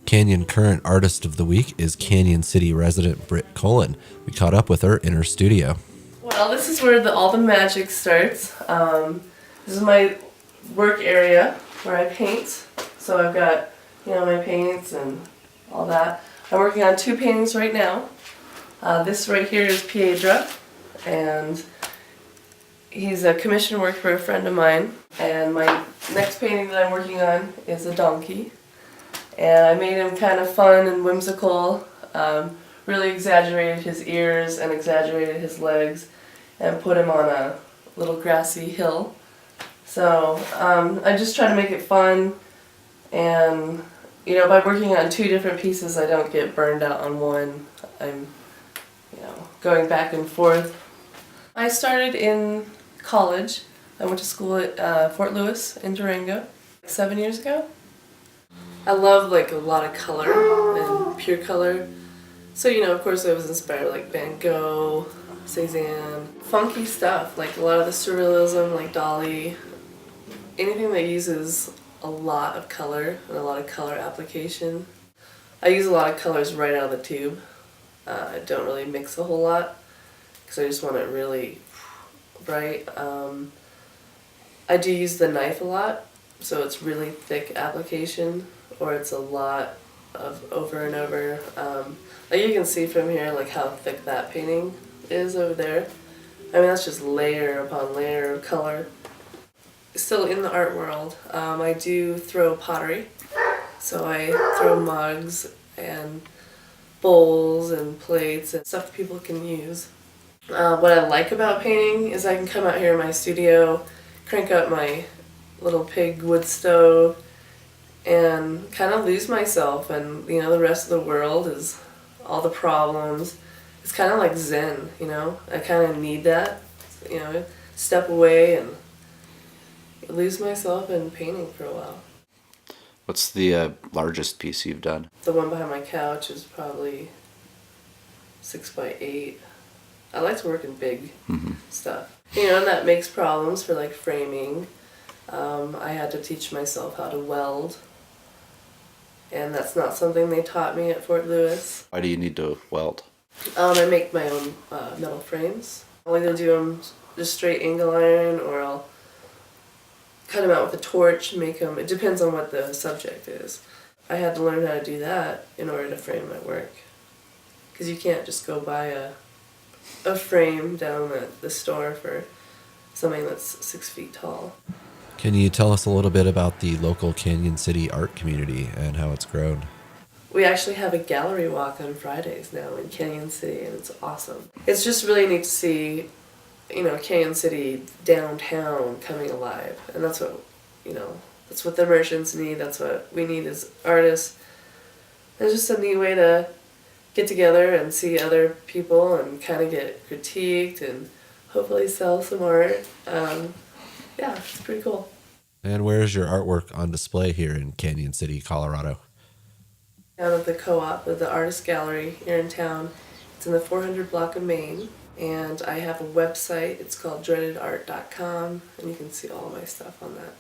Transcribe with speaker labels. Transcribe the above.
Speaker 1: Cañon Current Artist of the Week is Cañon City resident Britt Colon. We caught up with her in her studio.
Speaker 2: Well, this is where all the magic starts. This is my work area where I paint. So I've got, my paints and all that. I'm working on 2 paintings right now. This right here is Piedra, and he's a commission work for a friend of mine. And my next painting that I'm working on is a donkey. And I made him kind of fun and whimsical, really exaggerated his ears and exaggerated his legs, and put him on a little grassy hill. So I just try to make it fun, and by working on 2 different pieces I don't get burned out on one. I'm going back and forth. I started in college. I went to school at Fort Lewis in Durango 7 years ago. I love a lot of color and pure color. So of course I was inspired by Van Gogh, Cézanne, funky stuff, a lot of the surrealism, like Dali, anything that uses a lot of color and a lot of color application. I use a lot of colors right out of the tube. I don't really mix a whole lot because I just want it really bright. I do use the knife a lot, so it's really thick application, or it's a lot of over and over. You can see from here how thick that painting is over there. I mean, that's just layer upon layer of color. Still in the art world, I do throw pottery. So I throw mugs and bowls and plates and stuff people can use. What I like about painting is I can come out here in my studio, crank up my little pig wood stove, and kind of lose myself, and the rest of the world is all the problems. It's kind of like Zen, I kind of need that, step away and lose myself in painting for a while.
Speaker 3: What's the largest piece you've done?
Speaker 2: The one behind my couch is probably 6x8. I like to work in big stuff. And that makes problems for framing. I had to teach myself how to weld, and that's not something they taught me at Fort Lewis.
Speaker 3: Why do you need to weld?
Speaker 2: I make my own metal frames. I'll either do them just straight angle iron, or I'll cut them out with a torch, make them. It depends on what the subject is. I had to learn how to do that in order to frame my work, because you can't just go buy a frame down at the store for something that's 6 feet tall.
Speaker 1: Can you tell us a little bit about the local Cañon City art community and how it's grown?
Speaker 2: We actually have a gallery walk on Fridays now in Cañon City, and it's awesome. It's just really neat to see, Cañon City downtown coming alive, and that's what, that's what the merchants need. That's what we need as artists. It's just a neat way to get together and see other people and kind of get critiqued and hopefully sell some art. Yeah, it's pretty cool.
Speaker 1: And where is your artwork on display here in Cañon City, Colorado?
Speaker 2: Down at the Co-op, at the Artist Gallery here in town. It's in the 400 block of Maine, and I have a website. It's called dreadedart.com, and you can see all my stuff on that.